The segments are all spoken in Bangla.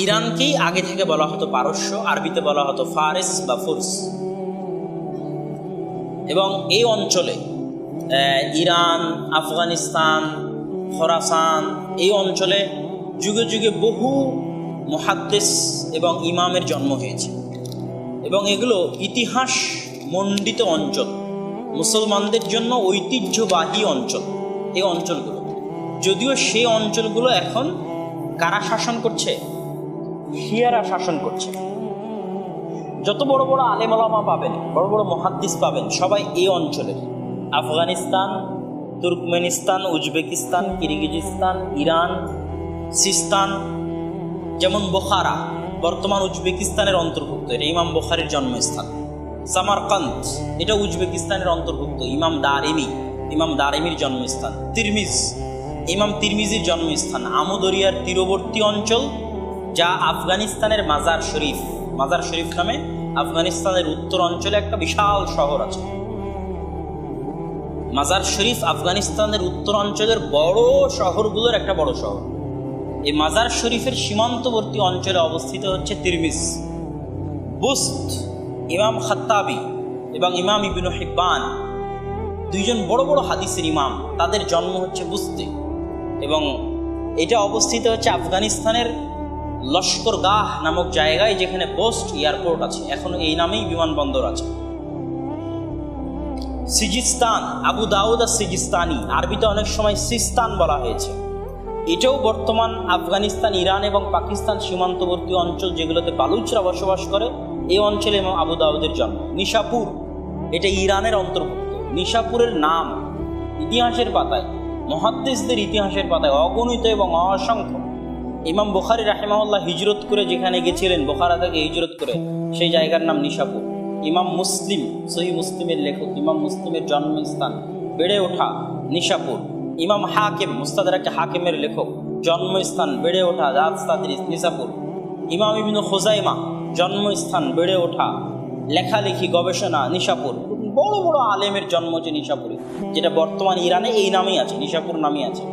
ইরানকেই আগে থেকে বলা হতো পারস্য, আরবিতে বলা হতো ফারেস বা ফুরস। এবং এই অঞ্চলে ইরান, আফগানিস্তান, খোরাসান, এই অঞ্চলে যুগে যুগে বহু মুহাদ্দিস এবং ইমামের জন্ম হয়েছে এবং এগুলো ইতিহাস মণ্ডিত অঞ্চল, মুসলমানদের জন্য ঐতিহ্যবাহী অঞ্চল। এই অঞ্চলগুলো, যদিও সেই অঞ্চলগুলো এখন কারা শাসন করছে? শিয়ারা শাসন করছে। যত বড় বড় আলেম ওলামা পাবেন, বড় বড় মুহাদ্দিস পাবেন, সবাই এই অঞ্চলের। Afghanistan, Turkmenistan, Uzbekistan, Kyrgyzstan, Iran, Sistan, যেমন বোখারা বর্তমান উজবেকিস্তানের অন্তর্ভুক্ত, এটা ইমাম বুখারীর জন্মস্থান। সামারকান্দ, এটা উজবেকিস্তানের অন্তর্ভুক্ত, ইমাম দারিমির জন্মস্থান। তিরমিজ, ইমাম তিরমিজির জন্মস্থান। আমুদরিয়ার তীরবর্তী অঞ্চল, যা আফগানিস্তানের মাজার শরীফ নামে আফগানিস্তানের উত্তর অঞ্চলে একটা বিশাল শহর আছে। মাজার শরীফ আফগানিস্তানের উত্তর অঞ্চলের বড় শহরগুলোর একটা বড় শহর। এই মাজার শরীফের সীমান্তবর্তী অঞ্চলে অবস্থিত হচ্ছে তিরমিজ। বুস্ত, ইমাম খাত্তাবি এবং ইমাম ইবনে হিব্বান, দুইজন বড় বড় হাদিসের ইমাম, তাদের জন্ম হচ্ছে বুস্তে। এবং এটা অবস্থিত হচ্ছে আফগানিস্তানের লস্করগাহ নামক জায়গায়, যেখানে বোস্ট এয়ারপোর্ট আছে, এখন এই নামেই বিমানবন্দর আছে। সিজিস্তান, আবু দাউদ আর সিজিস্তানি, আরবিতে অনেক সময় সিস্তান বলা হয়েছে। এটাও বর্তমান আফগানিস্তান, ইরান এবং পাকিস্তান সীমান্তবর্তী অঞ্চল, যেগুলোতে বালুচরা বসবাস করে, এই অঞ্চলে এবং আবু দাউদের জন্ম। নিশাপুর, এটা ইরানের অন্তর্ভুক্ত। নিশাপুরের নাম ইতিহাসের পাতায়, মুহাদ্দিসদের ইতিহাসের পাতায় অগণিত এবং অসংখ্য। ইমাম বুখারী রাহিমাহুল্লাহ হিজরত করে যেখানে গেছিলেন, বোখারা থেকে হিজরত করে, সেই জায়গার নাম নিশাপুর। ইমাম মুসলিম, সহিহ মুসলিমের লেখক, ইমাম মুসলিমের জন্মস্থান, বেড়ে ওঠা নিশাপুর। ইমাম হাকিম, মুস্তাদরাকে হাকিমের লেখক, জন্মস্থান, বেড়ে ওঠা নিশাপুর। ইমাম ইবনে খুজাইমা, জন্মস্থান, বেড়ে ওঠা, লেখালেখি, গবেষণা, নিশাপুর। বড় বড় আলেমের জন্ম হচ্ছে নিশাপুরে, যেটা বর্তমান ইরানে এই নামেই আছে, নিশাপুর নামই আছে।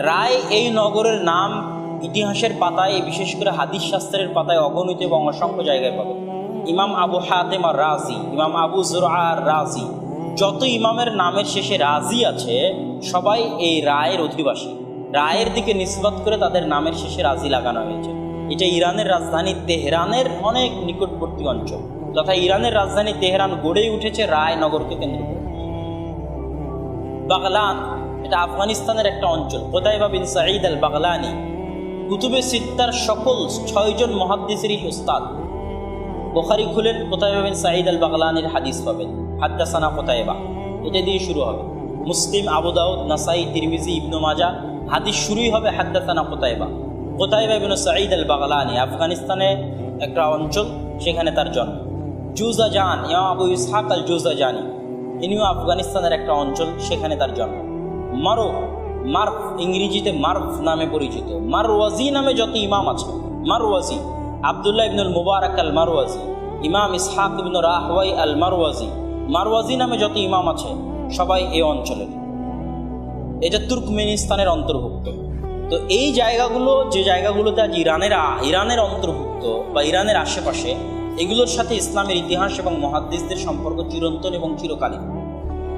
রায়, এই নগরের নাম ইতিহাসের পাতায়, বিশেষ করে হাদিস শাস্ত্রের পাতায় অগণিত এবং অসংখ্য জায়গায় পাবে। ইমাম আবু হাতেম আর রাজি, ইমাম আবু জুরআ আর রাজি, যত ইমামের নামের শেষে রাজি আছে, সবাই এই রায়ের অধিবাসী। রায়ের দিকে নিসবত করে তাদের নামের শেষে রাজি লাগানো হয়েছে। এটা ইরানের রাজধানী তেহরানের অনেক নিকটবর্তী অঞ্চল, তথা ইরানের রাজধানী তেহরান গড়েই উঠেছে রায় নগরকে কেন্দ্র করে। বাগলান, এটা আফগানিস্তানের একটা অঞ্চল। কুতাইবা বিন সাঈদ আল বাগলানি, কুতুবে সিত্তার সকল 6 জন মুহাদ্দিসেরই উস্তাদ। বুখারী খুলেন, কুতাইবা বিন সাঈদ আল বাগলানির হাদিস পাবেন, হাদ্দাসানা কুতাইবা, এটা দিয়ে শুরু হবে। মুসলিম, আবু দাউদ, নাসাই, তিরমিজি, ইবনে মাজাহ, হাদিস শুরুই হবে হাদ্দাসানা কুতাইবা। কুতাইবা বিন সাঈদ আল বাগলানি আফগানিস্তানে একটা অঞ্চল, সেখানে তার জন্ম। জুজাজান, ইমাম আবু ইসহাক আল জুজাজানি, ইনিও আফগানিস্তানের একটা অঞ্চল, সেখানে তার জন্ম। মারফ, ইংরেজিতে মারফ নামে পরিচিত। মারওয়াজি নামে যত ইমাম আছে, মারওয়াজি, আবদুল্লাহ ইবনুল মুবারক আল মারওয়াজি, ইমাম ইসহাক ইবনে রাহওয়াই আল মারওয়াজি নামে যত ইমাম আছে, সবাই এই অঞ্চলের। এটা তুর্কমেনিস্তানের অন্তর্ভুক্ত। তো এই জায়গাগুলো, যে জায়গাগুলোতে আজ ইরানের অন্তর্ভুক্ত বা ইরানের আশেপাশে, এগুলোর সাথে ইসলামের ইতিহাস এবং মুহাদ্দিসদের সম্পর্ক চিরন্তন এবং চিরকালীন।